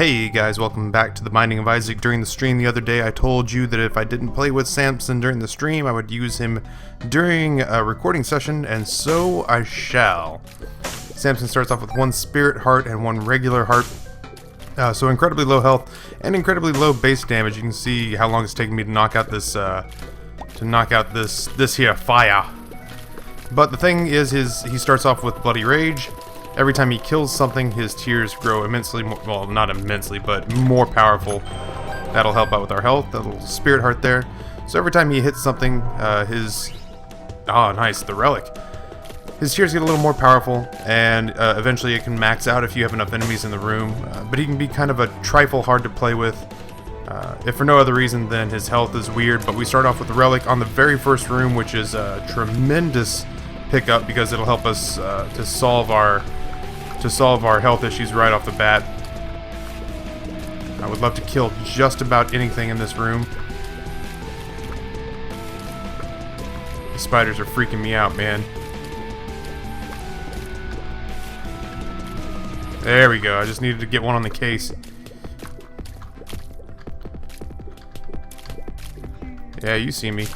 Hey guys, welcome back to the Binding of Isaac. During the stream the other day, I told you that if I didn't play with Samson during the stream, I would use him during a recording session, and so I shall. Samson starts off with one spirit heart and one regular heart, so incredibly low health and incredibly low base damage. You can see how long it's taken me to knock out this here fire. But the thing is, he starts off with Bloody Rage. Every time he kills something, his tears grow immensely more, well, not immensely, but more powerful. That'll help out with our health, that little spirit heart there. So every time he hits something, nice, the relic. His tears get a little more powerful, and eventually it can max out if you have enough enemies in the room. But he can be kind of a trifle hard to play with, if for no other reason than his health is weird. But we start off with the relic on the very first room, which is a tremendous pickup because it'll help us to solve our health issues right off the bat. I would love to kill just about anything in this room. The spiders are freaking me out, man. There we go. I just needed to get one on the case. Yeah, you see me.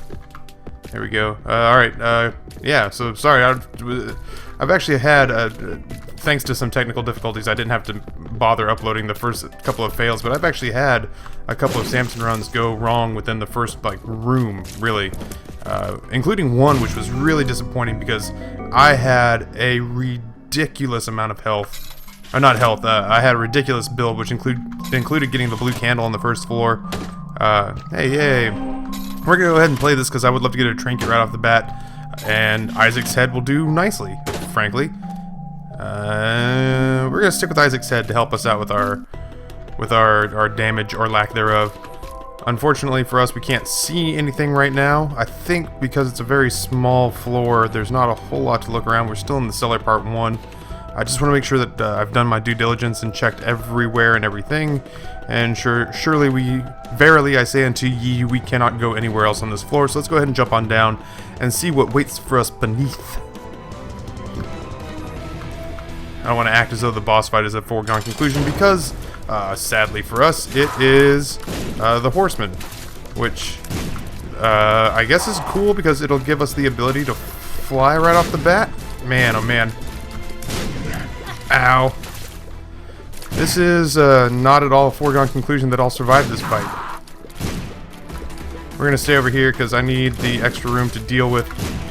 There we go. Alright, yeah, so sorry. I've actually had, thanks to some technical difficulties, I didn't have to bother uploading the first couple of fails, but I've actually had a couple of Samson runs go wrong within the first, room, really. Including one which was really disappointing because I had a ridiculous amount of health. Or not health, I had a ridiculous build which included getting the blue candle on the first floor. Hey. We're gonna go ahead and play this because I would love to get a trinket right off the bat. And Isaac's head will do nicely, frankly. We're gonna stick with Isaac's head to help us out with our damage or lack thereof. Unfortunately for us, we can't see anything right now. I think because it's a very small floor, there's not a whole lot to look around. We're still in the cellar part 1. I just want to make sure that I've done my due diligence and checked everywhere and everything. And surely verily I say unto ye, we cannot go anywhere else on this floor. So let's go ahead and jump on down and see what waits for us beneath. I don't want to act as though the boss fight is a foregone conclusion because, sadly for us, it is the Horseman, which I guess is cool because it'll give us the ability to fly right off the bat. Man, oh man. Ow. This is not at all a foregone conclusion that I'll survive this fight. We're going to stay over here because I need the extra room to deal with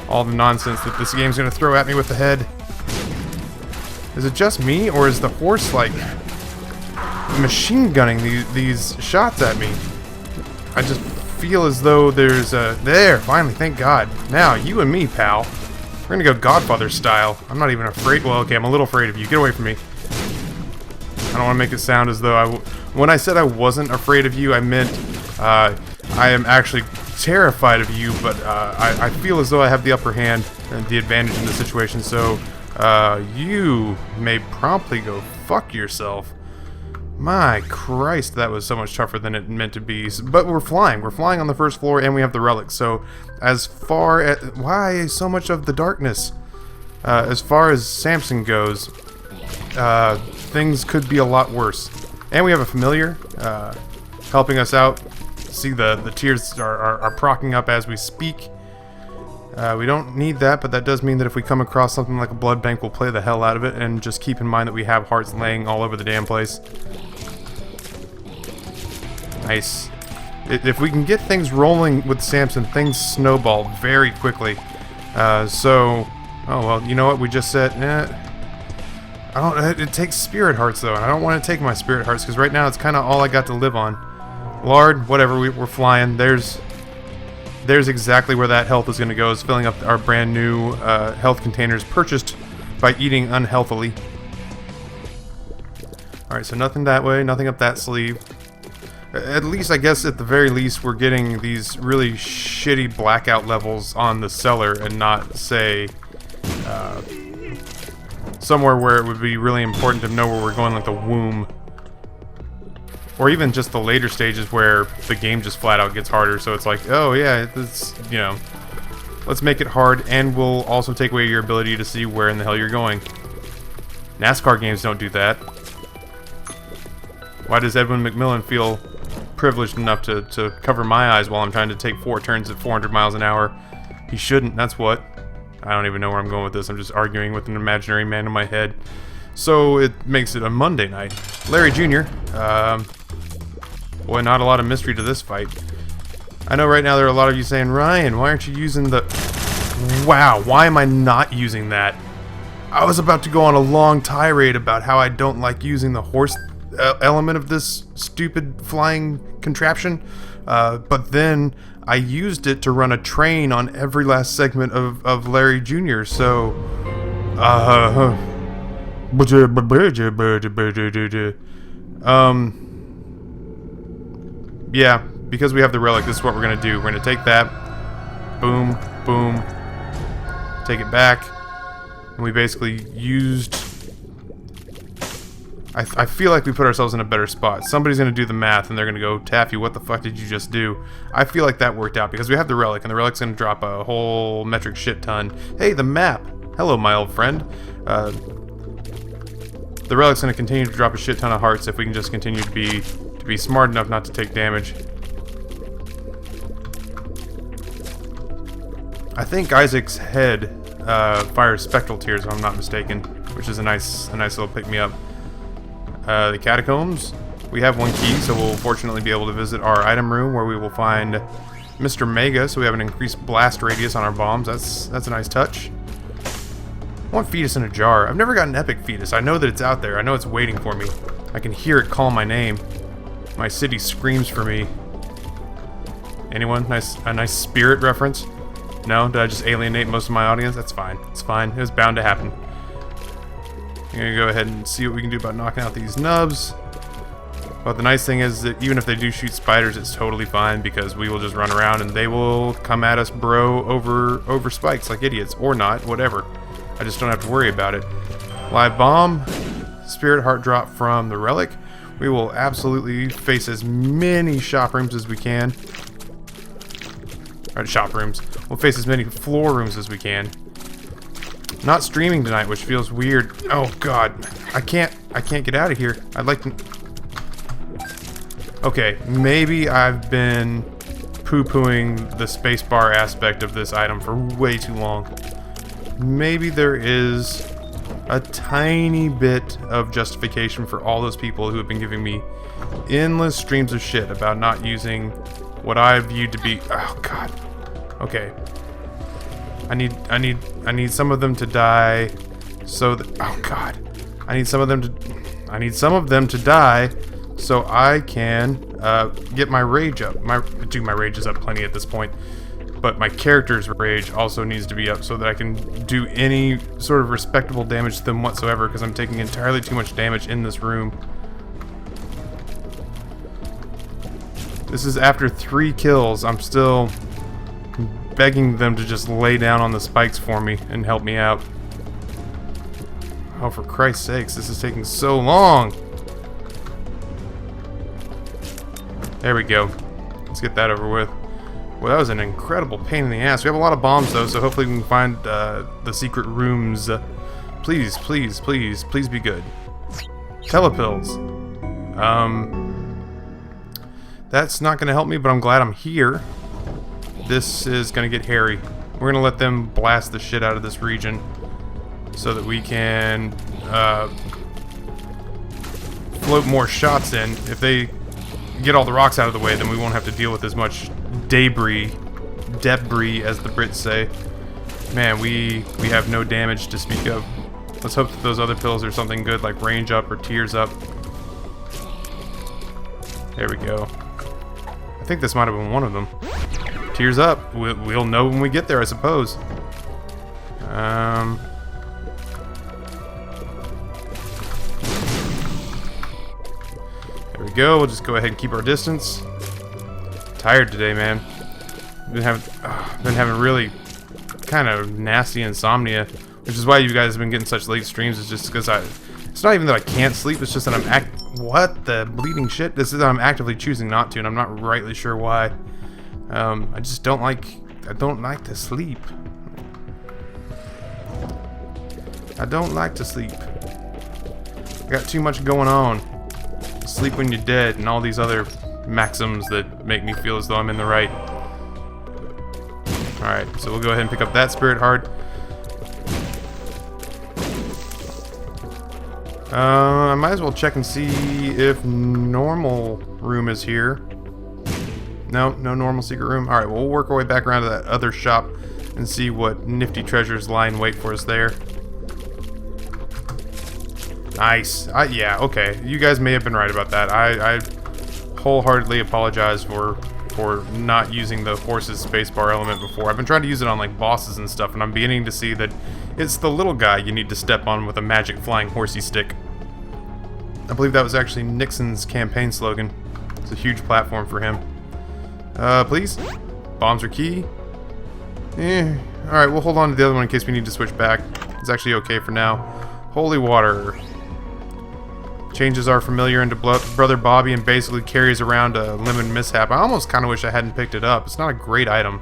all the nonsense that this game's going to throw at me with the head. Is it just me, or is the horse, machine gunning these shots at me? I just feel as though there's a... There, finally, thank God. Now, you and me, pal. We're gonna go Godfather style. I'm not even afraid. Well, okay, I'm a little afraid of you. Get away from me. I don't want to make it sound as though when I said I wasn't afraid of you, I meant I am actually terrified of you, but I feel as though I have the upper hand and the advantage in this situation, so you may promptly go fuck yourself. My Christ, that was so much tougher than it meant to be. But we're flying. We're flying on the first floor, and we have the relic. So, as far as... Why so much of the darkness? As far as Samson goes, things could be a lot worse. And we have a familiar helping us out. See, the tears are procking up as we speak. We don't need that, but that does mean that if we come across something like a blood bank, we'll play the hell out of it, and just keep in mind that we have hearts laying all over the damn place. Nice. If we can get things rolling with Samson, things snowball very quickly. Oh well, you know what? We just said, it takes spirit hearts though, and I don't want to take my spirit hearts because right now it's kind of all I got to live on. Lord, whatever, we're flying. There's exactly where that health is going to go, is filling up our brand new health containers purchased by eating unhealthily. Alright, so nothing that way, nothing up that sleeve. At least, I guess, at the very least, we're getting these really shitty blackout levels on the cellar and not, say, somewhere where it would be really important to know where we're going, like the womb. Or even just the later stages where the game just flat out gets harder, so it's like, oh yeah, it's, let's make it hard, and we'll also take away your ability to see where in the hell you're going. NASCAR games don't do that. Why does Edwin McMillan feel privileged enough to cover my eyes while I'm trying to take 4 turns at 400 miles an hour? He shouldn't, that's what. I don't even know where I'm going with this. I'm just arguing with an imaginary man in my head. So it makes it a Monday night. Larry Jr. Boy, not a lot of mystery to this fight. I know right now there are a lot of you saying, Ryan, why aren't you using the... Wow, why am I not using that? I was about to go on a long tirade about how I don't like using the horse element of this stupid flying contraption. But then I used it to run a train on every last segment of Larry Jr. So, yeah, because we have the relic, this is what we're gonna do. We're gonna take that, boom, boom, take it back, and we basically used... I feel like we put ourselves in a better spot. Somebody's going to do the math and they're going to go, Taffy, what the fuck did you just do? I feel like that worked out because we have the relic and the relic's going to drop a whole metric shit ton. Hey, the map! Hello, my old friend. The relic's going to continue to drop a shit ton of hearts if we can just continue to be smart enough not to take damage. I think Isaac's head fires spectral tears if I'm not mistaken, which is a nice little pick-me-up. The Catacombs. We have 1 key, so we'll fortunately be able to visit our item room where we will find Mr. Mega, so we have an increased blast radius on our bombs. That's a nice touch. I want fetus in a jar. I've never got an epic fetus. I know that it's out there. I know it's waiting for me. I can hear it call my name. My city screams for me. Anyone? A nice Spirit reference? No? Did I just alienate most of my audience? That's fine. It's fine. It was bound to happen. I'm gonna go ahead and see what we can do about knocking out these nubs. But the nice thing is that even if they do shoot spiders, it's totally fine because we will just run around and they will come at us, bro, over spikes like idiots. Or not, whatever. I just don't have to worry about it. Live bomb. Spirit heart drop from the relic. We will absolutely face as many shop rooms as we can. Alright, shop rooms. We'll face as many floor rooms as we can. Not streaming tonight, which feels weird. Oh god, I can't get out of here. I'd like to... Okay, maybe I've been poo-pooing the spacebar aspect of this item for way too long. Maybe there is a tiny bit of justification for all those people who have been giving me endless streams of shit about not using what I viewed to be... Oh god. Okay. I need some of them to die so that... Oh god. I need some of them to die so I can get my rage up. My rage is up plenty at this point. But my character's rage also needs to be up so that I can do any sort of respectable damage to them whatsoever because I'm taking entirely too much damage in this room. This is after 3 kills. I'm still begging them to just lay down on the spikes for me and help me out. Oh, for Christ's sakes, this is taking so long. There we go. Let's get that over with. Well, that was an incredible pain in the ass. We have a lot of bombs, though, so hopefully we can find the secret rooms. Please, please, please, please be good. Telepills. That's not going to help me, but I'm glad I'm here. This is going to get hairy. We're going to let them blast the shit out of this region so that we can float more shots in. If they get all the rocks out of the way, then we won't have to deal with as much debris, as the Brits say. Man, we have no damage to speak of. Let's hope that those other pills are something good like range up or tears up. There we go. I think this might have been one of them. Tears up. We'll know when we get there, I suppose. There we go. We'll just go ahead and keep our distance. Tired today, man. Been having really kind of nasty insomnia, which is why you guys have been getting such late streams. It's just because it's not even that I can't sleep. It's just that what the bleeding shit? This is that I'm actively choosing not to, and I'm not rightly sure why. I just don't like to sleep. I don't like to sleep. I got too much going on. sleep when you're dead, and all these other maxims that make me feel as though I'm in the right. Alright, so we'll go ahead and pick up that spirit heart. I might as well check and see if normal room is here. No normal secret room. Alright, well, we'll work our way back around to that other shop and see what nifty treasures lie in wait for us there. Nice. Yeah, okay. You guys may have been right about that. I wholeheartedly apologize for not using the horse's spacebar element before. I've been trying to use it on like bosses and stuff, and I'm beginning to see that it's the little guy you need to step on with a magic flying horsey stick. I believe that was actually Nixon's campaign slogan. It's a huge platform for him. Please? Bombs are key? Alright, we'll hold on to the other one in case we need to switch back. It's actually okay for now. Holy water. Changes are familiar into Brother Bobby and basically carries around a lemon mishap. I almost kind of wish I hadn't picked it up. It's not a great item.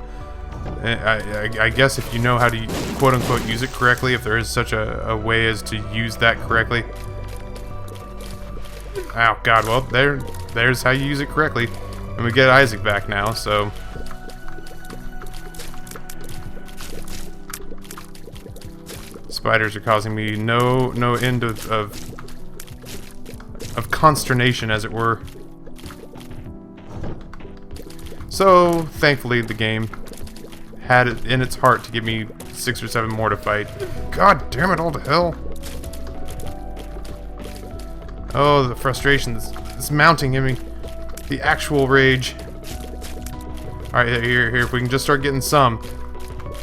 I guess if you know how to quote-unquote use it correctly, if there is such a way as to use that correctly. Oh god, well, there's how you use it correctly. And we get Isaac back now, so... Spiders are causing me no end of consternation, as it were. So, thankfully, the game had it in its heart to give me 6 or 7 more to fight. God damn it, all to hell. Oh, the frustration that's mounting in me. The actual rage. Alright, here, if we can just start getting some.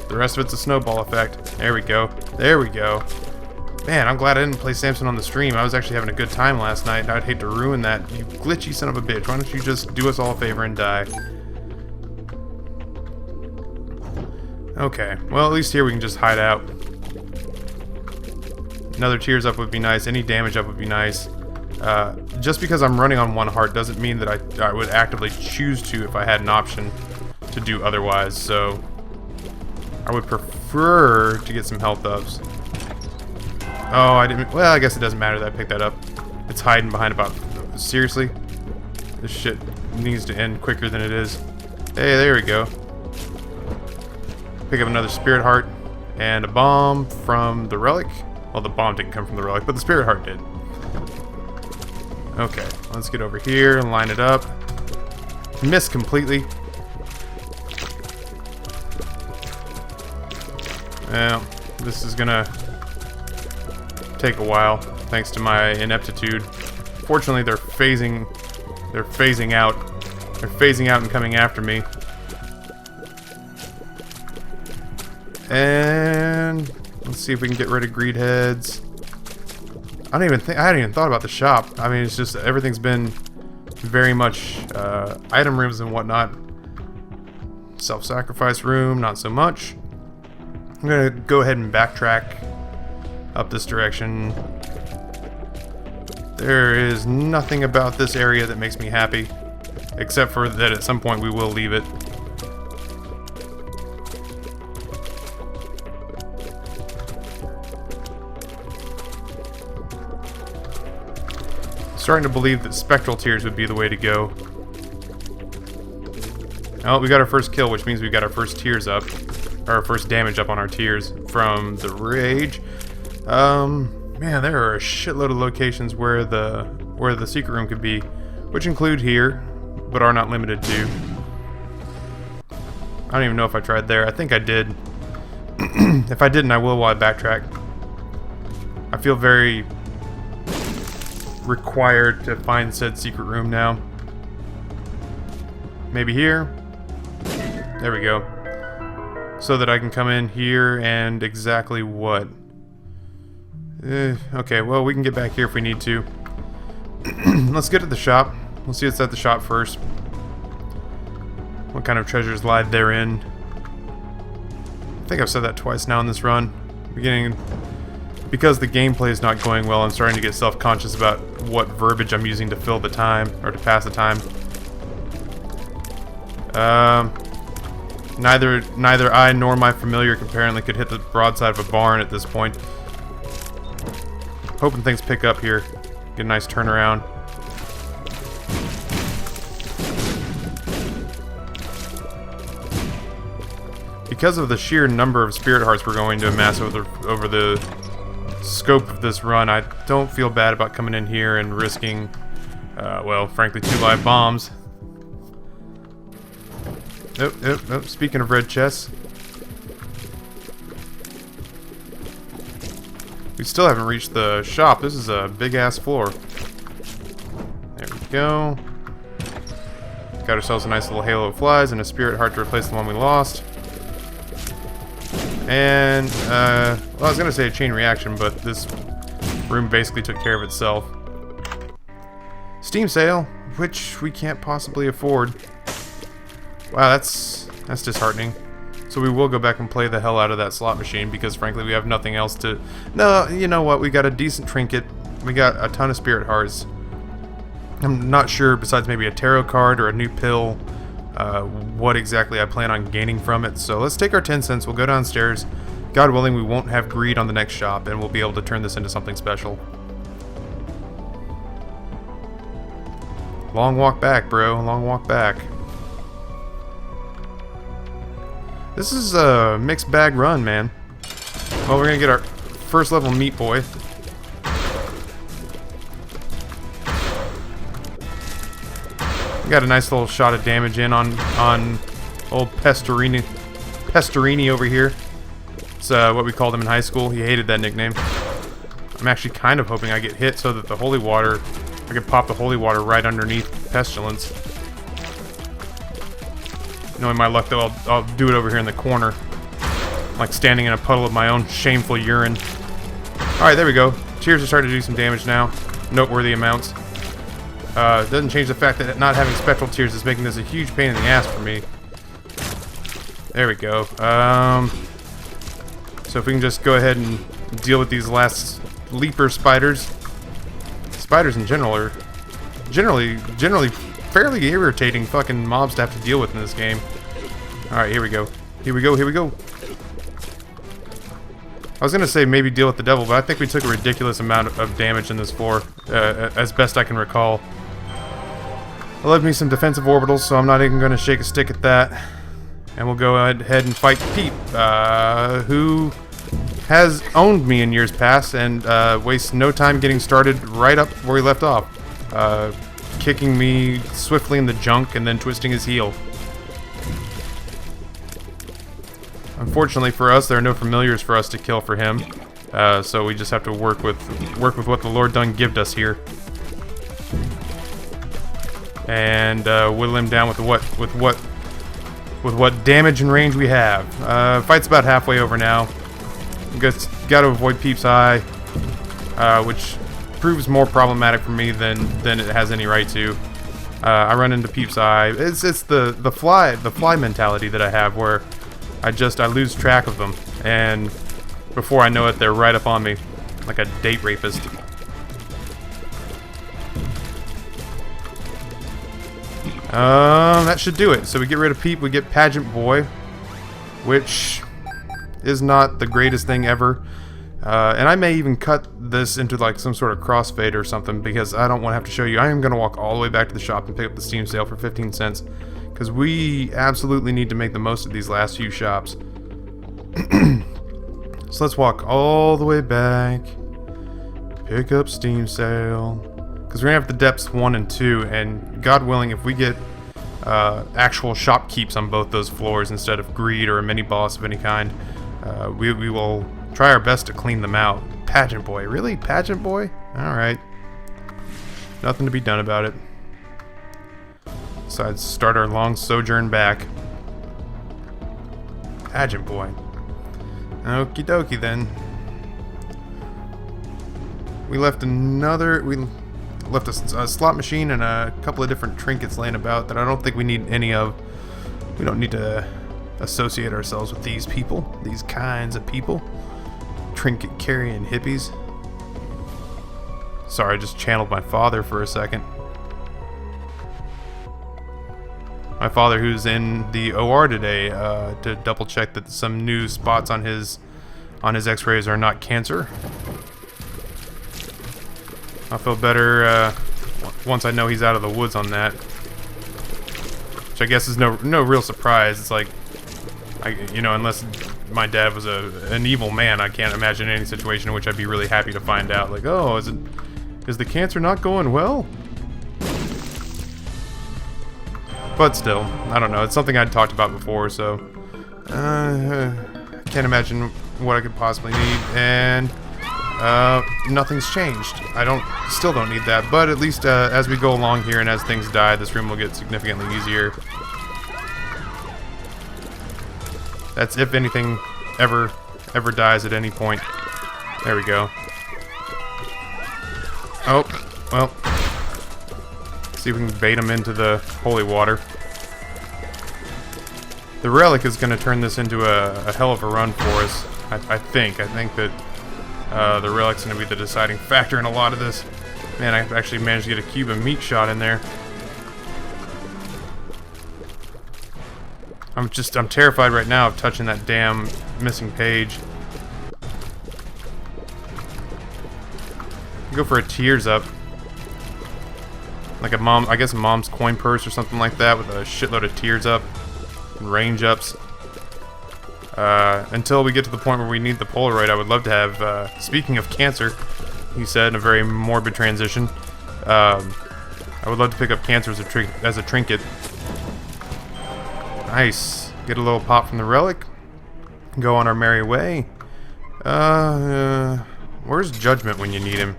The rest of it's a snowball effect. There we go. There we go. Man, I'm glad I didn't play Samson on the stream. I was actually having a good time last night, and I'd hate to ruin that. You glitchy son of a bitch. Why don't you just do us all a favor and die? Okay. Well, at least here we can just hide out. Another tears up would be nice. Any damage up would be nice. Just because I'm running on 1 heart doesn't mean that I would actively choose to if I had an option to do otherwise, so... I would prefer to get some health ups. Oh, I didn't... Well, I guess it doesn't matter that I picked that up. It's hiding behind about... Seriously? This shit needs to end quicker than it is. Hey, there we go. Pick up another spirit heart. And a bomb from the relic. Well, the bomb didn't come from the relic, but the spirit heart did. Okay, let's get over here and line it up. Missed completely. Well, this is gonna take a while, thanks to my ineptitude. Fortunately, they're phasing out. They're phasing out and coming after me. And let's see if we can get rid of greed heads. I hadn't even thought about the shop. I mean, it's just everything's been very much item rooms and whatnot. Self-sacrifice room, not so much. I'm gonna go ahead and backtrack up this direction. There is nothing about this area that makes me happy, except for that at some point we will leave it. Starting to believe that spectral tears would be the way to go. Oh, we got our first kill, which means we got our first tears up. Our first damage up on our tears from the rage. Man, there are a shitload of locations where the secret room could be, which include here, but are not limited to. I don't even know if I tried there. I think I did. If I didn't, I will while I backtrack. I feel very required to find said secret room now. Maybe here? There we go. So that I can come in here and exactly what? Okay, well, we can get back here if we need to. Let's get to the shop. Let's see what's at the shop first. What kind of treasures lie therein? I think I've said that twice now in this run. Because the gameplay is not going well, I'm starting to get self-conscious about what verbiage I'm using to fill the time, or to pass the time. Neither I nor my familiar apparently could hit the broadside of a barn at this point. Hoping things pick up here. Get a nice turnaround. Because of the sheer number of spirit hearts we're going to amass over the scope of this run, I don't feel bad about coming in here and risking, well, frankly, 2 live bombs. Nope. Speaking of red chests, we still haven't reached the shop. This is a big-ass floor. There we go. Got ourselves a nice little halo of flies and a spirit heart to replace the one we lost. And, well, I was going to say a chain reaction, but this room basically took care of itself. Steam sale, which we can't possibly afford. Wow, that's disheartening. So we will go back and play the hell out of that slot machine, because frankly we have nothing else to... No, you know what, we got a decent trinket. We got a ton of spirit hearts. I'm not sure, besides maybe a tarot card or a new pill, what exactly I plan on gaining from it. So let's take our 10 cents, we'll go downstairs. God willing, we won't have greed on the next shop, and we'll be able to turn this into something special. Long walk back, bro. Long walk back. This is a mixed bag run, man. Well, we're gonna get our first level meat boy. We got a nice little shot of damage in on old Pestorini over here. It's what we called him in high school. He hated that nickname. I'm actually kind of hoping I get hit so that the holy water, I could pop the holy water right underneath Pestilence. Knowing my luck, though, I'll do it over here in the corner. Like standing in a puddle of my own shameful urine. Alright, there we go. Tears are starting to do some damage now. Noteworthy amounts. Doesn't change the fact that not having spectral tears is making this a huge pain in the ass for me. There we go. So if we can just go ahead and deal with these last leaper spiders. Spiders in general are generally fairly irritating fucking mobs to have to deal with in this game. Alright, here we go. Here we go. I was gonna say maybe deal with the devil, but I think we took a ridiculous amount of damage in this floor, as best I can recall. I love me some defensive orbitals, so I'm not even gonna shake a stick at that. And we'll go ahead and fight Pete, who has owned me in years past and wastes no time getting started right up where he left off. Kicking me swiftly in the junk and then twisting his heel. Unfortunately for us, there are no familiars for us to kill for him, so we just have to work with what the Lord done gived us here, and whittle him down with what damage and range we have. Fight's about halfway over now. Got to avoid Peep's Eye, which proves more problematic for me than it has any right to. I run into Peep's Eye. It's the fly mentality that I have, where I lose track of them, and before I know it, they're right up on me like a date rapist. That should do it. So we get rid of Peep, we get Pageant Boy, which is not the greatest thing ever. And I may even cut this into like some sort of crossfade or something, because I don't want to have to show you. I am going to walk all the way back to the shop and pick up the Steam sale for 15 cents. Because we absolutely need to make the most of these last few shops. So let's walk all the way back. Pick up Steam sale. Because we're going to have the depths 1 and 2. And God willing, if we get actual shop keeps on both those floors instead of greed or a mini boss of any kind, we will try our best to clean them out. Pageant Boy. Really? Pageant Boy? Alright. Nothing to be done about it. Besides, start our long sojourn back. Pageant Boy. Okie dokie then. We left a slot machine and a couple of different trinkets laying about that I don't think we need any of. We don't need to associate ourselves with these people, these kinds of people. Trinket carrying hippies. Sorry, I just channeled my father for a second. My father, who's in the OR today, to double check that some new spots on his X-rays are not cancer. I'll feel better once I know he's out of the woods on that, which I guess is no real surprise. It's like You know, unless my dad was an evil man, I can't imagine any situation in which I'd be really happy to find out. Like, oh, is the cancer not going well? But still, I don't know. It's something I'd talked about before, so I can't imagine what I could possibly need. And nothing's changed. Still don't need that. But at least as we go along here and as things die, this room will get significantly easier. That's if anything ever dies at any point. There we go. Oh, well. See if we can bait him into the holy water. The relic is going to turn this into a hell of a run for us. I think that the relic's going to be the deciding factor in a lot of this. Man, I actually managed to get a Cuban meat shot in there. I'm terrified right now of touching that damn missing page. Go for a tears up. Like I guess a mom's coin purse or something like that with a shitload of tears up and range ups. Until we get to the point where we need the Polaroid, I would love to have, speaking of cancer, he said in a very morbid transition, I would love to pick up cancer as a trinket. Nice. Get a little pop from the relic. Go on our merry way. Where's Judgment when you need him?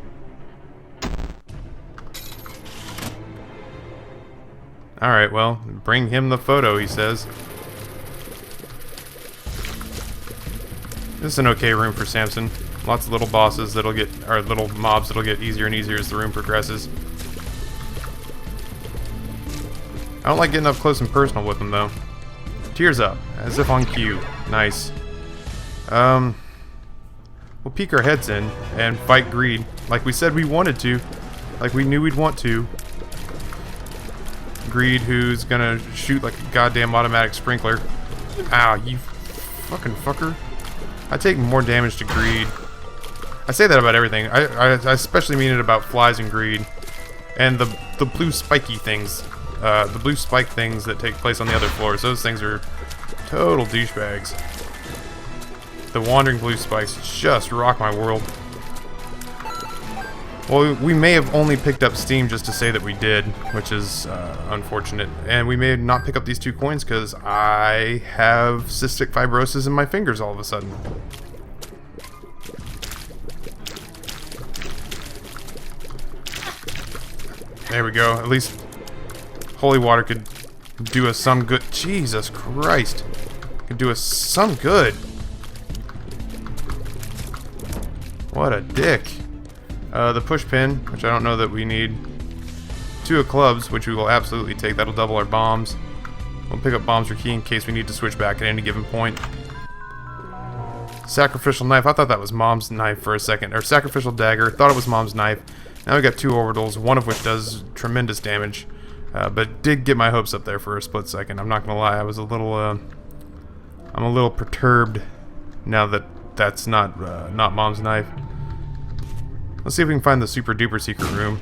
Alright, well, bring him the photo, he says. This is an okay room for Samson. Lots of little bosses that'll get, or little mobs that'll get easier and easier as the room progresses. I don't like getting up close and personal with him, though. Tears up, as if on cue. Nice. We'll peek our heads in and fight Greed, like we said we wanted to. Like we knew we'd want to. Greed, who's gonna shoot like a goddamn automatic sprinkler. Ow, you fucking fucker. I take more damage to Greed. I say that about everything. I especially mean it about flies and Greed. And the blue spiky things. The blue spike things that take place on the other floors. Those things are total douchebags. The wandering blue spikes just rock my world. Well, we may have only picked up Steam just to say that we did, which is unfortunate. And we may not pick up these 2 coins because I have cystic fibrosis in my fingers all of a sudden. There we go. At least holy water could do us some good. Jesus Christ. Could do us some good. What a dick. The push pin, which I don't know that we need. 2 of clubs, which we will absolutely take. That'll double our bombs. We'll pick up bombs for key in case we need to switch back at any given point. Sacrificial knife. I thought that was mom's knife for a second. Or sacrificial dagger. Thought it was mom's knife. Now we got 2 orbitals, one of which does tremendous damage. But did get my hopes up there for a split second. I'm not gonna lie. I was a little, I'm a little perturbed now that that's not mom's knife. Let's see if we can find the super duper secret room.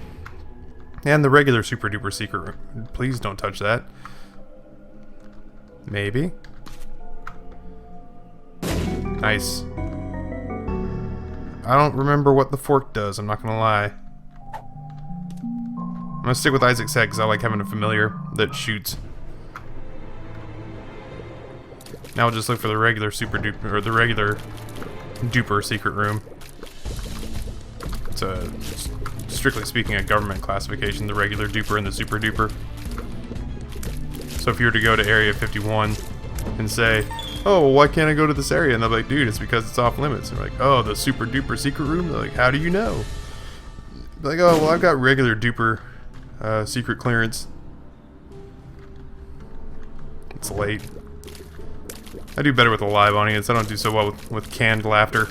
And the regular super duper secret room. Please don't touch that. Maybe. Nice. I don't remember what the fork does, I'm not gonna lie. I'm gonna stick with Isaac's head because I like having a familiar that shoots. Now we'll just look for the regular super duper, or the regular duper secret room. It's a, strictly speaking, a government classification, the regular duper and the super duper. So if you were to go to Area 51 and say, oh, well, why can't I go to this area? And they'll be like, dude, it's because it's off limits. And they're like, oh, the super duper secret room? They're like, how do you know? They're like, oh, well, I've got regular duper secret clearance. It's late. I do better with a live audience. I don't do so well with canned laughter.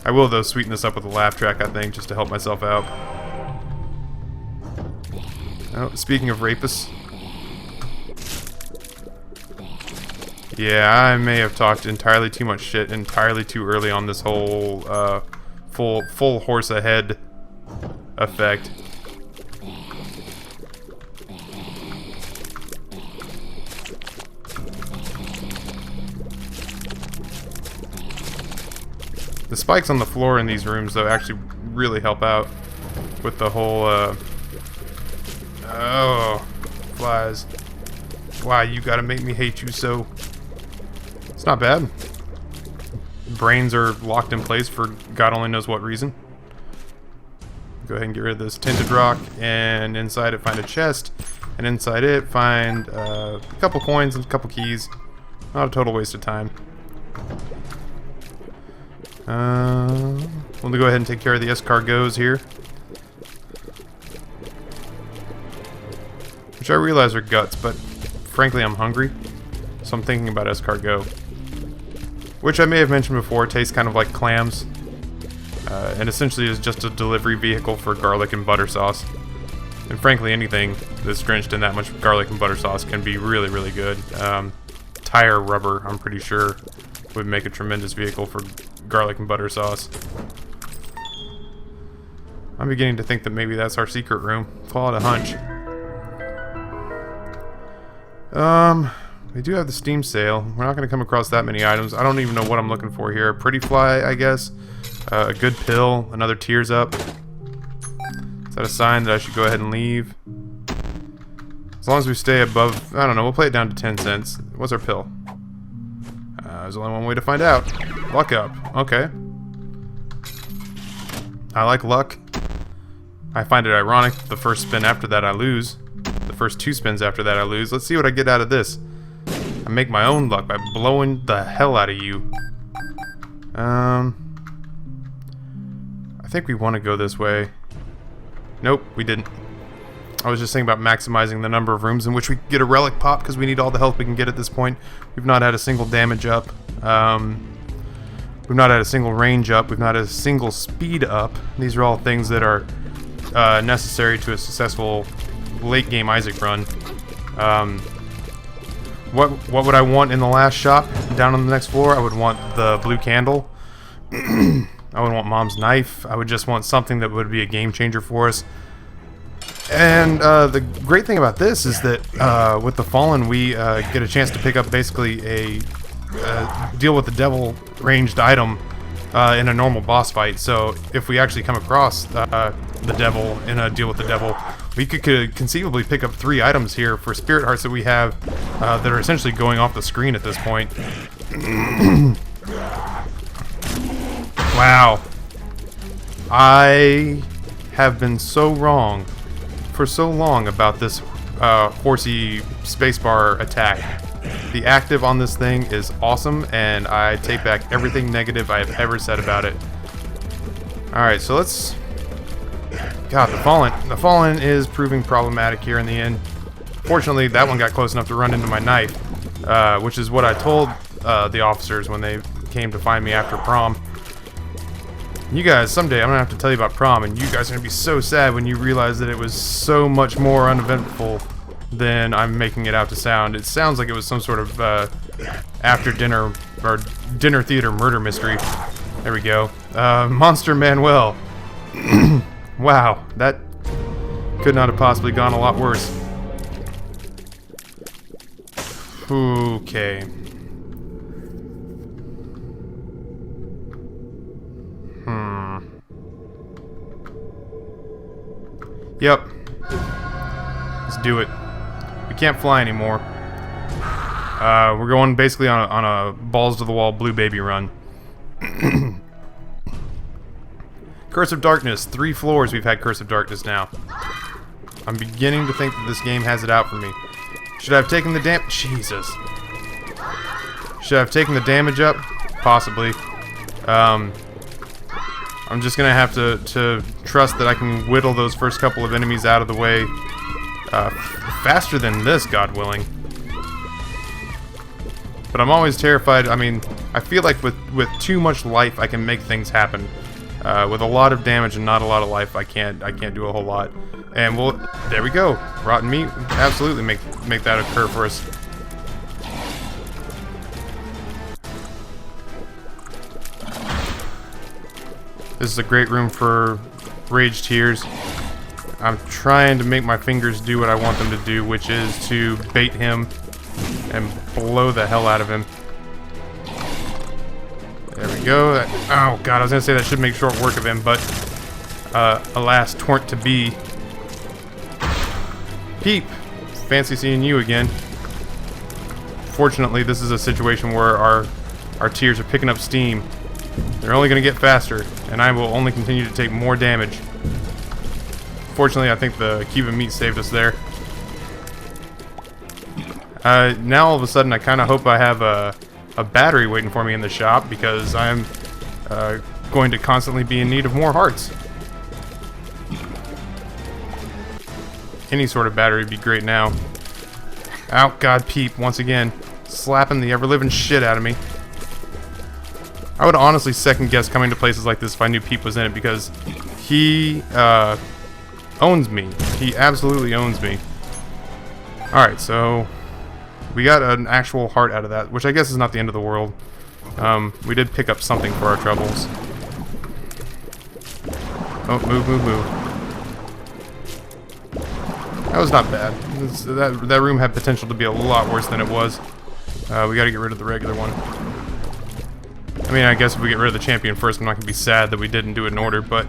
I will, though, sweeten this up with a laugh track, I think, just to help myself out. Oh, speaking of rapists. Yeah, I may have talked entirely too much shit entirely too early on this whole full horse ahead effect. The spikes on the floor in these rooms, though, actually really help out with the whole, oh, flies. Why, you gotta make me hate you so. It's not bad. Brains are locked in place for God only knows what reason. Go ahead and get rid of this tinted rock, and inside it find a chest, and inside it find a couple coins and a couple keys. Not a total waste of time. We'll go ahead and take care of the escargots here. Which I realize are guts, but frankly I'm hungry. So I'm thinking about escargot. Which I may have mentioned before, tastes kind of like clams. And essentially is just a delivery vehicle for garlic and butter sauce. And frankly anything that's drenched in that much garlic and butter sauce can be really, really good. Tire rubber, I'm pretty sure, would make a tremendous vehicle for garlic and butter sauce. I'm beginning to think that maybe that's our secret room. Call it a hunch. We do have the Steam sale. We're not going to come across that many items. I don't even know what I'm looking for here. A pretty fly, I guess. A good pill. Another tears up. Is that a sign that I should go ahead and leave? As long as we stay above... I don't know. We'll play it down to 10 cents. What's our pill? There's only one way to find out. Luck up. Okay. I like luck. I find it ironic the first spin after that I lose. The first 2 spins after that I lose. Let's see what I get out of this. I make my own luck by blowing the hell out of you. I think we want to go this way. Nope, we didn't. I was just thinking about maximizing the number of rooms in which we get a relic pop because we need all the health we can get at this point. We've not had a single damage up. We've not had a single range up. We've not had a single speed up. These are all things that are necessary to a successful late game Isaac run. What would I want in the last shop down on the next floor? I would want the blue candle. I would want Mom's knife. I would just want something that would be a game changer for us. And the great thing about this is that with the Fallen, we get a chance to pick up basically a deal with the devil ranged item in a normal boss fight. So if we actually come across the devil in a deal with the devil, we could conceivably pick up 3 items here for spirit hearts that we have that are essentially going off the screen at this point. Wow. I have been so wrong for so long about this horsey spacebar attack. The active on this thing is awesome, and I take back everything negative I have ever said about it. Alright, so let's... God, the Fallen is proving problematic here in the end. Fortunately, that one got close enough to run into my knife, which is what I told the officers when they came to find me after prom. You guys, someday I'm gonna have to tell you about prom, and you guys are gonna be so sad when you realize that it was so much more uneventful than I'm making it out to sound. It sounds like it was some sort of after dinner or dinner theater murder mystery. There we go. Monster Manuel. Wow, that could not have possibly gone a lot worse. Okay. Yep. Let's do it. We can't fly anymore. We're going basically on a balls to the wall blue baby run. Curse of Darkness. 3 floors we've had Curse of Darkness now. I'm beginning to think that this game has it out for me. Should I have taken the Jesus. Should I have taken the damage up? Possibly. I'm just gonna have to trust that I can whittle those first couple of enemies out of the way faster than this, God willing. But I'm always terrified. I mean, I feel like with too much life, I can make things happen. With a lot of damage and not a lot of life, I can't do a whole lot. And we'll, there we go. Rotten meat, absolutely make that occur for us. This is a great room for rage tears. I'm trying to make my fingers do what I want them to do, which is to bait him and blow the hell out of him. There we go. Oh god, I was gonna say that should make short work of him, but alas, twernt to be. Peep! Fancy seeing you again. Fortunately, this is a situation where our tears are picking up steam. They're only gonna get faster, and I will only continue to take more damage. Fortunately, I think the cube of meat saved us there. Now all of a sudden I kinda hope I have a battery waiting for me in the shop, because I'm going to constantly be in need of more hearts. Any sort of battery would be great now. Ow, god, Peep, once again. Slapping the ever-living shit out of me. I would honestly second-guess coming to places like this if I knew Peep was in it, because he owns me. He absolutely owns me. Alright, so we got an actual heart out of that, which I guess is not the end of the world. We did pick up something for our troubles. Oh, move, move, move. That was not bad. That room had potential to be a lot worse than it was. We gotta get rid of the regular one. I mean, I guess if we get rid of the champion first, I'm not gonna be sad that we didn't do it in order, but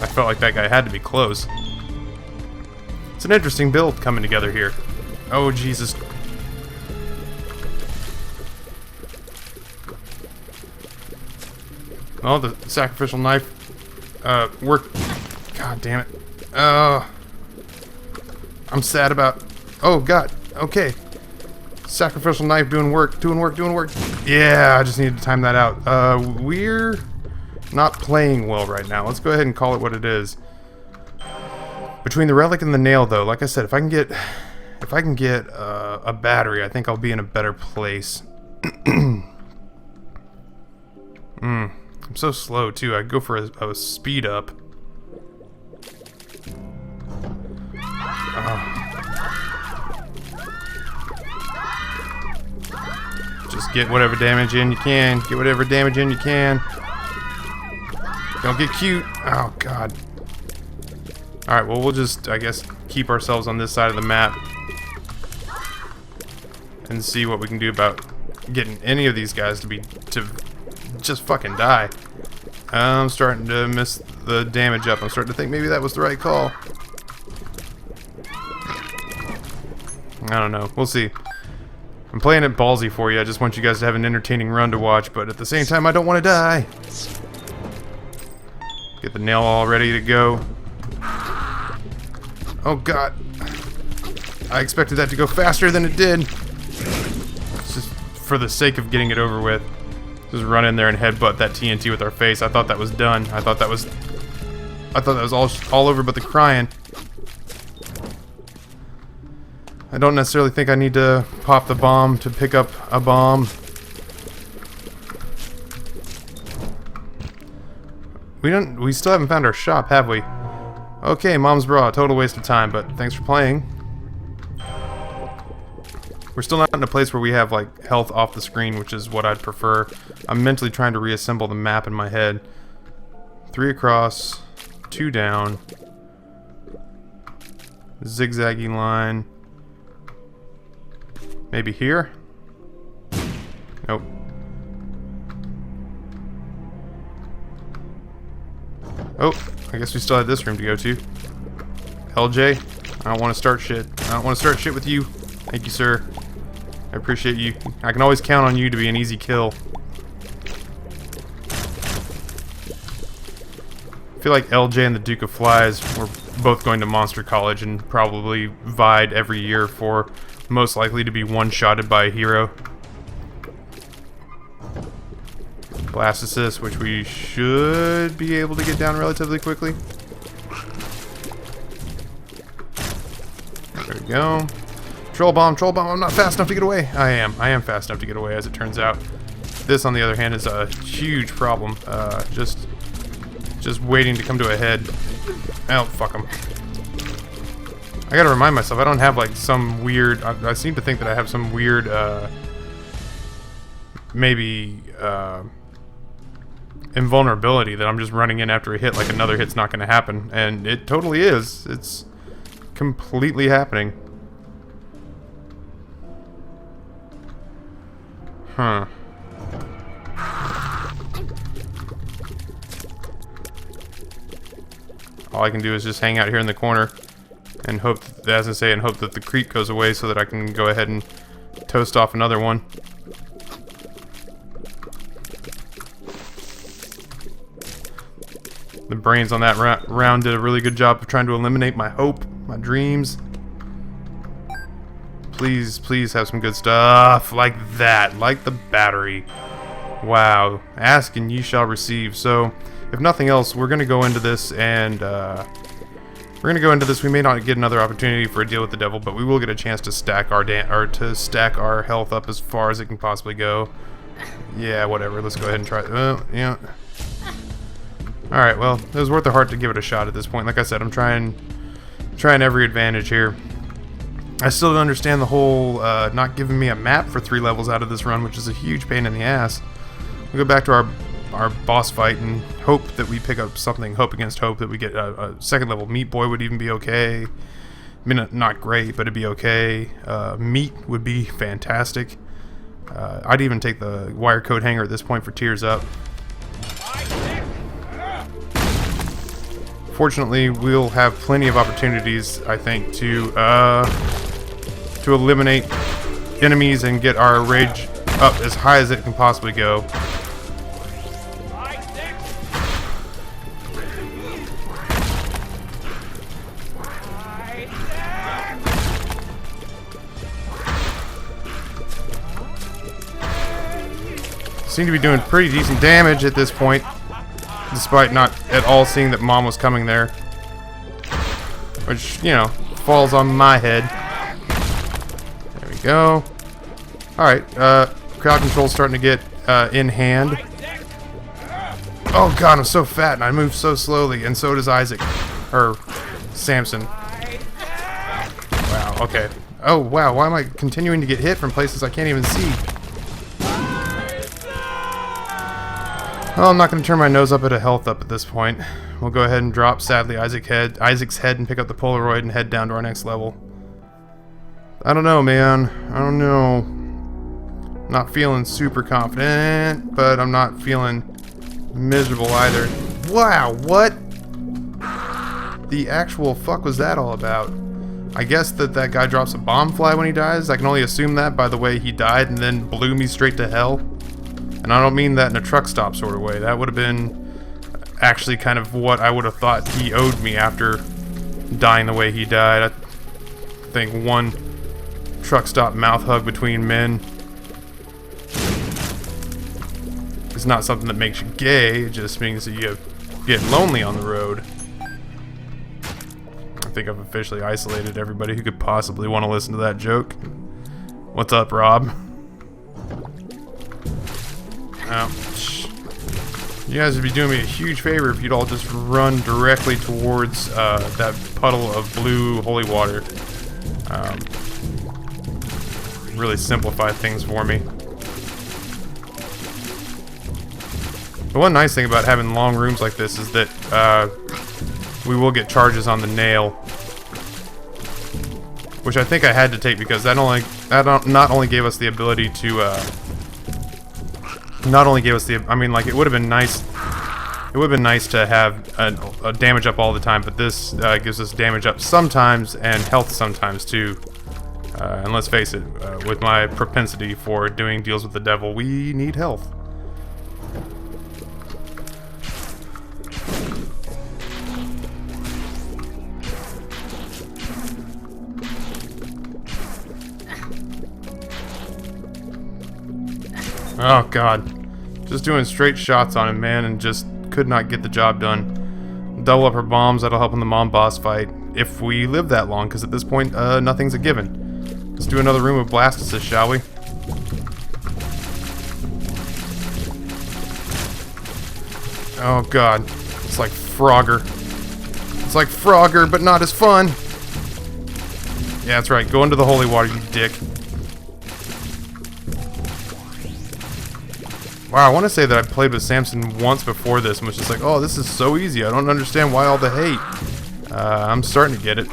I felt like that guy had to be close. It's an interesting build coming together here. Oh, Jesus. Oh, the sacrificial knife worked. God damn it. I'm sad about... Oh, God. Okay. Sacrificial knife doing work, doing work, doing work. Yeah, I just needed to time that out. We're not playing well right now. Let's go ahead and call it what it is. Between the relic and the nail, though, like I said, if I can get a battery, I think I'll be in a better place. I'm so slow, too. I'd go for a speed up. Just get whatever damage in you can. Get whatever damage in you can. Don't get cute. Oh, God. Alright, well, we'll just, I guess, keep ourselves on this side of the map. And see what we can do about getting any of these guys to just fucking die. I'm starting to miss the damage up. I'm starting to think maybe that was the right call. I don't know. We'll see. I'm playing it ballsy for you. I just want you guys to have an entertaining run to watch, but at the same time, I don't want to die. Get the nail all ready to go. Oh, God. I expected that to go faster than it did. It's just for the sake of getting it over with. Just run in there and headbutt that TNT with our face. I thought that was done. I thought that was all over but the crying. I don't necessarily think I need to pop the bomb to pick up a bomb. We still haven't found our shop, have we? Okay, Mom's Bra, total waste of time, but thanks for playing. We're still not in a place where we have, like, health off the screen, which is what I'd prefer. I'm mentally trying to reassemble the map in my head. 3 across, 2 down. Zigzaggy line. Maybe here? Nope. Oh, I guess we still had this room to go to. LJ, I don't want to start shit. I don't want to start shit with you. Thank you, sir. I appreciate you. I can always count on you to be an easy kill. I feel like LJ and the Duke of Flies were both going to Monster College and probably vied every year for most likely to be one-shotted by a hero. Blast assist, which we should be able to get down relatively quickly. There we go. Troll bomb, I'm not fast enough to get away. I am fast enough to get away, as it turns out. This, on the other hand, is a huge problem. Just waiting to come to a head. Oh, fuck him. I gotta remind myself, I don't have, like, some weird... I seem to think that I have some weird, maybe, invulnerability that I'm just running in after a hit like another hit's not gonna happen. And it totally is. It's completely happening. Huh. all I can do is just hang out here in the corner and hope, as I say, and hope that the creep goes away so that I can go ahead and toast off another one. The brains on that round did a really good job of trying to eliminate my hope, my dreams. Please, please have some good stuff like that, like the battery. Wow, ask and ye shall receive. So, if nothing else, we're gonna go into this and we may not get another opportunity for a deal with the devil, but we will get a chance to stack our health up as far as it can possibly go. Yeah, whatever. Let's go ahead and try. Yeah. All right. Well, it was worth the heart to give it a shot at this point. Like I said, I'm trying every advantage here. I still don't understand the whole not giving me a map for 3 levels out of this run, which is a huge pain in the ass. We'll go back to our boss fight and hope that we pick up something. Hope against hope that we get a 2nd level meat boy would even be okay. I mean, not great, but it'd be okay. Meat would be fantastic. I'd even take the wire coat hanger at this point for tears up. Fortunately, we'll have plenty of opportunities, I think, to eliminate enemies and get our rage up as high as it can possibly go. Seem to be doing pretty decent damage at this point, despite not at all seeing that Mom was coming there. Which, you know, falls on my head. There we go. Alright, crowd control's starting to get in hand. Oh god, I'm so fat and I move so slowly, and so does Isaac. Or Samson. Wow, okay. Oh wow, why am I continuing to get hit from places I can't even see? Well, I'm not going to turn my nose up at a health up at this point. We'll go ahead and drop, sadly, Isaac's head and pick up the Polaroid and head down to our next level. I don't know, man. I don't know. Not feeling super confident, but I'm not feeling miserable either. Wow, what the actual fuck was that all about? I guess that guy drops a bomb fly when he dies. I can only assume that by the way he died and then blew me straight to hell. And I don't mean that in a truck stop sort of way. That would have been actually kind of what I would have thought he owed me after dying the way he died. I think one truck stop mouth hug between men is not something that makes you gay. It just means that you get lonely on the road. I think I've officially isolated everybody who could possibly want to listen to that joke. What's up, Rob? You guys would be doing me a huge favor if you'd all just run directly towards that puddle of blue holy water. Really simplify things for me. The one nice thing about having long rooms like this is that we will get charges on the nail, which I think I had to take because that not only gave us the ability to I mean, like, it would have been nice. It would have been nice to have a damage up all the time, but this gives us damage up sometimes and health sometimes too. And let's face it, with my propensity for doing deals with the devil, we need health. Oh god. Just doing straight shots on him, man, and just could not get the job done. Double up her bombs, that'll help in the mom boss fight. If we live that long, because at this point, nothing's a given. Let's do another room of Blastocyst, shall we? Oh god. It's like Frogger. It's like Frogger, but not as fun. Yeah, that's right. Go into the holy water, you dick. Wow, I want to say that I played with Samson once before this and was just like, oh, this is so easy. I don't understand why all the hate. I'm starting to get it.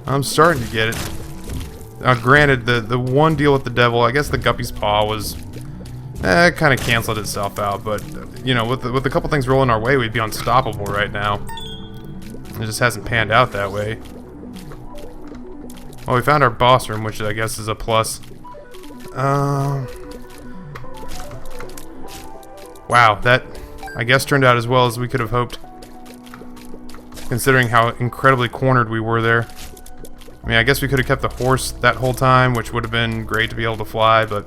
I'm starting to get it. Now, granted, the one deal with the devil, I guess the Guppy's Paw was... it kind of canceled itself out, but, you know, with a couple things rolling our way, we'd be unstoppable right now. It just hasn't panned out that way. Well, we found our boss room, which I guess is a plus. Wow, that I guess turned out as well as we could have hoped, considering how incredibly cornered we were there. I mean, I guess we could have kept the horse that whole time, which would have been great to be able to fly, but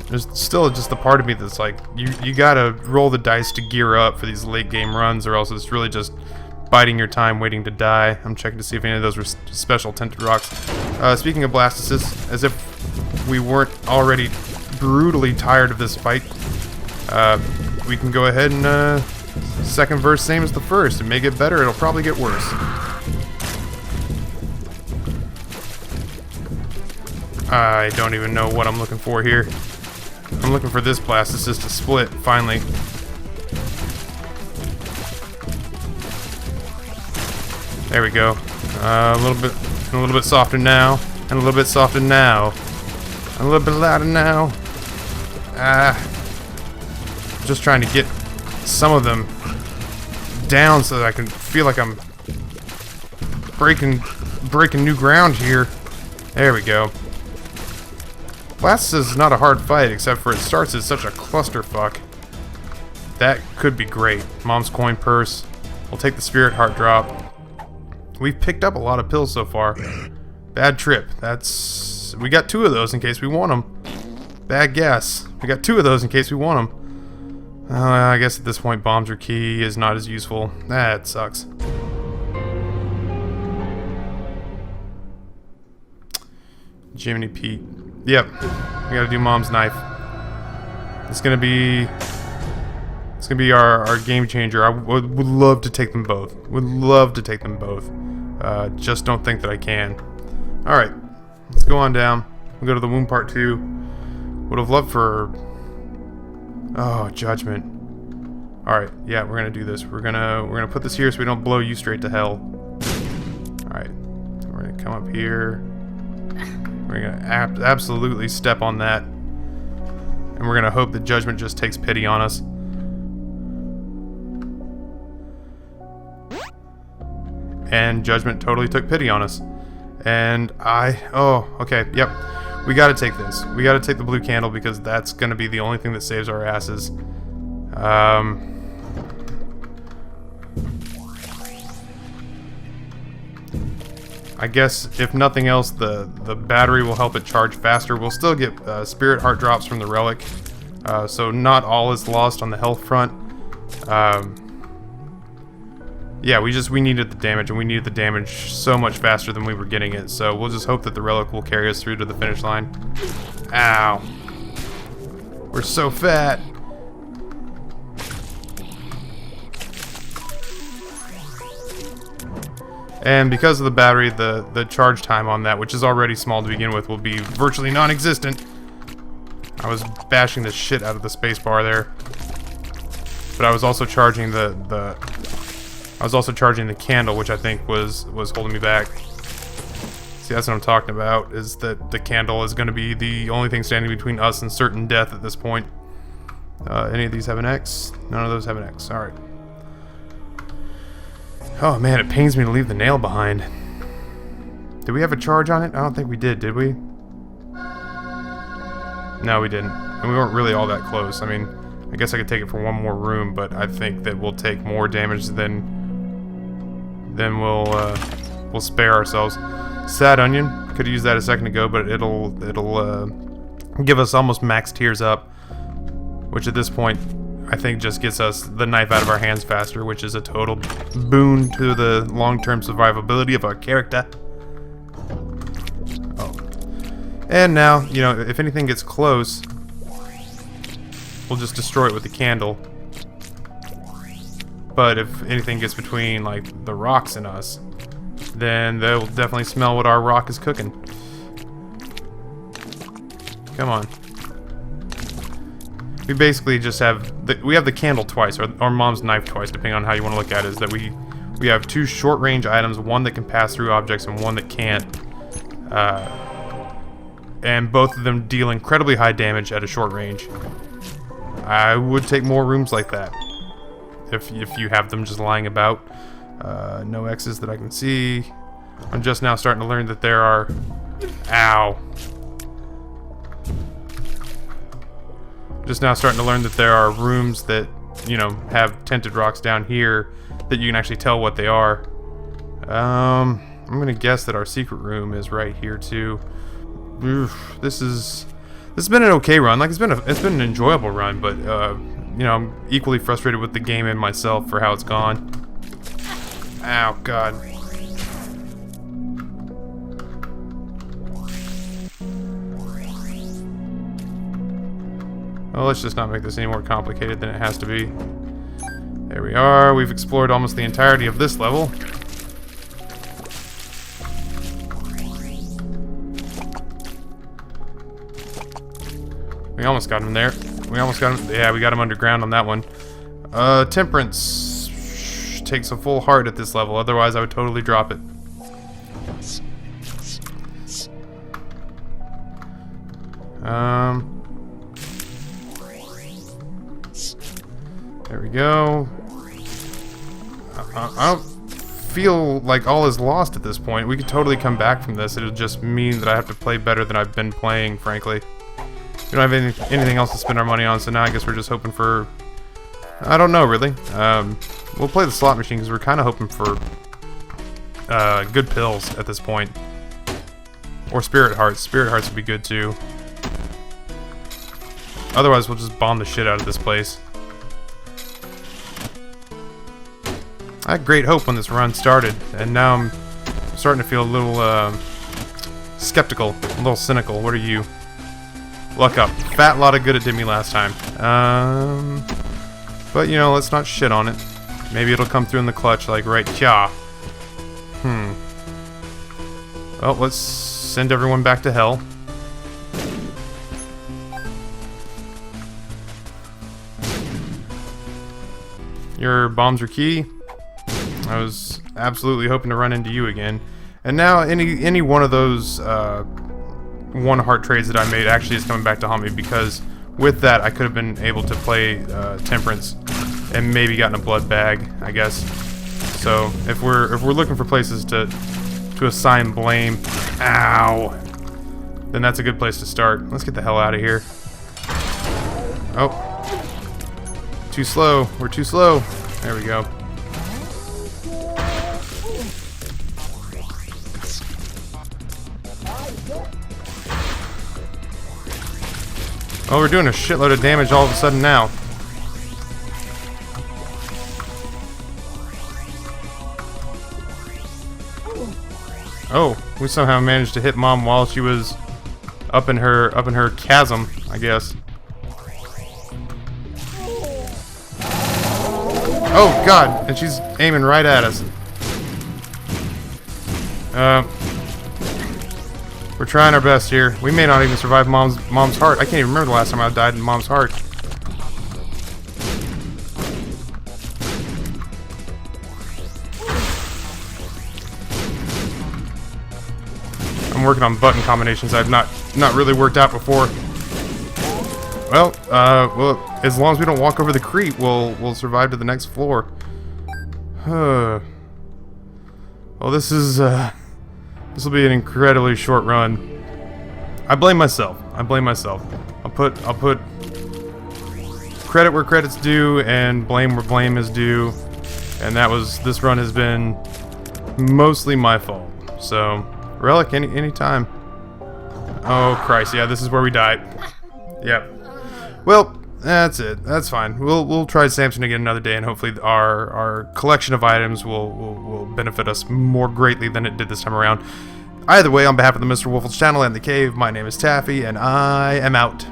there's still just the part of me that's like, you gotta roll the dice to gear up for these late game runs, or else it's really just biding your time waiting to die. I'm checking to see if any of those were special tinted rocks. Speaking of Blastocysts, as if we weren't already brutally tired of this fight, we can go ahead and second verse same as the first. It may get better, it'll probably get worse. I don't even know what I'm looking for here. I'm looking for this Blastocyst to split, finally. There we go. A little bit softer now, and a little bit softer now. A little bit louder now. Just trying to get some of them down so that I can feel like I'm breaking new ground here. There we go. Blastocyst is not a hard fight, except for it starts as such a clusterfuck. That could be great. Mom's coin purse. We'll take the spirit heart drop. We've picked up a lot of pills so far. Bad trip. We got 2 of those in case we want them. Bad guess. We got 2 of those in case we want them. I guess at this point bombs or key is not as useful. That sucks. Jiminy Pete. Yep. We gotta do Mom's knife. It's gonna be our game changer. I would love to take them both. Would love to take them both. Just don't think that I can. Alright. Let's go on down. We'll go to the wound part 2. Would have loved for... Oh, judgment. Alright, yeah, we're gonna do this. We're gonna put this here so we don't blow you straight to hell. Alright. We're gonna come up here. We're gonna absolutely step on that. And we're gonna hope that judgment just takes pity on us. And judgment totally took pity on us. And oh, okay, yep. We gotta take this. We gotta take the blue candle because that's gonna be the only thing that saves our asses. I guess if nothing else, the battery will help it charge faster. We'll still get spirit heart drops from the relic, so not all is lost on the health front. Yeah, we needed the damage, and we needed the damage so much faster than we were getting it. So we'll just hope that the relic will carry us through to the finish line. Ow! We're so fat. And because of the battery, the charge time on that, which is already small to begin with, will be virtually non-existent. I was bashing the shit out of the space bar there. But I was also charging the candle, which I think was holding me back. See, that's what I'm talking about, is that the candle is going to be the only thing standing between us and certain death at this point. Any of these have an X? None of those have an X. Alright. Oh man, it pains me to leave the nail behind. Did we have a charge on it? I don't think we did we? No, we didn't. And we weren't really all that close. I mean, I guess I could take it for one more room, but I think that we'll take more damage than we'll spare ourselves. Sad onion. Could have used that a second ago, but it'll give us almost max tears up, which at this point I think just gets us the knife out of our hands faster, which is a total boon to the long-term survivability of our character. Oh. And now, you know, if anything gets close, we'll just destroy it with the candle. But if anything gets between, like, the rocks and us, then they'll definitely smell what our rock is cooking. Come on. We basically just have we have the candle twice, or Mom's knife twice, depending on how you want to look at it. Is that we have 2 short-range items, one that can pass through objects and one that can't, and both of them deal incredibly high damage at a short range. I would take more rooms like that if you have them just lying about. No X's that I can see. I'm just now starting to learn that there are... Ow. Just now starting to learn that there are rooms that, you know, have tinted rocks down here that you can actually tell what they are. I'm gonna guess that our secret room is right here too. Oof, this has been an okay run. Like, it's been an enjoyable run, but you know, I'm equally frustrated with the game and myself for how it's gone. Ow, God. Well, let's just not make this any more complicated than it has to be. There we are. We've explored almost the entirety of this level. We almost got him there. We almost got him. Yeah, we got him underground on that one. Temperance takes a full heart at this level. Otherwise, I would totally drop it. There we go. I don't feel like all is lost at this point. We could totally come back from this. It'll just mean that I have to play better than I've been playing, frankly. We don't have anything else to spend our money on, so now I guess we're just hoping for... I don't know, really. We'll play the slot machine because we're kind of hoping for good pills at this point. Or spirit hearts. Spirit hearts would be good, too. Otherwise, we'll just bomb the shit out of this place. I had great hope when this run started, and now I'm starting to feel a little skeptical, a little cynical. What are you? Luck up. Fat lot of good it did me last time. But, you know, let's not shit on it. Maybe it'll come through in the clutch, like right here. Well, let's send everyone back to hell. Your bombs are key. I was absolutely hoping to run into you again. And now any one of those one heart trades that I made actually is coming back to haunt me, because with that I could have been able to play Temperance and maybe gotten a blood bag, I guess. So if we're looking for places to assign blame, ow, then that's a good place to start. Let's get the hell out of here. Oh, too slow. We're too slow. There we go. Oh, we're doing a shitload of damage all of a sudden now. Oh, we somehow managed to hit Mom while she was up in her chasm, I guess. Oh God, and she's aiming right at us. We're trying our best here. We may not even survive Mom's heart. I can't even remember the last time I died in Mom's heart. I'm working on button combinations I've not really worked out before. Well, as long as we don't walk over the creep, we'll survive to the next floor. Well, this will be an incredibly short run. I blame myself. I'll put credit where credit's due and blame where blame is due. And this run has been mostly my fault. So, Relic, anytime. Oh Christ, yeah, this is where we died. Yep. Well, that's it. That's fine. We'll try Samson again another day, and hopefully our collection of items will benefit us more greatly than it did this time around. Either way, on behalf of the Mr. Wolf's channel and the cave, my name is Taffy, and I am out.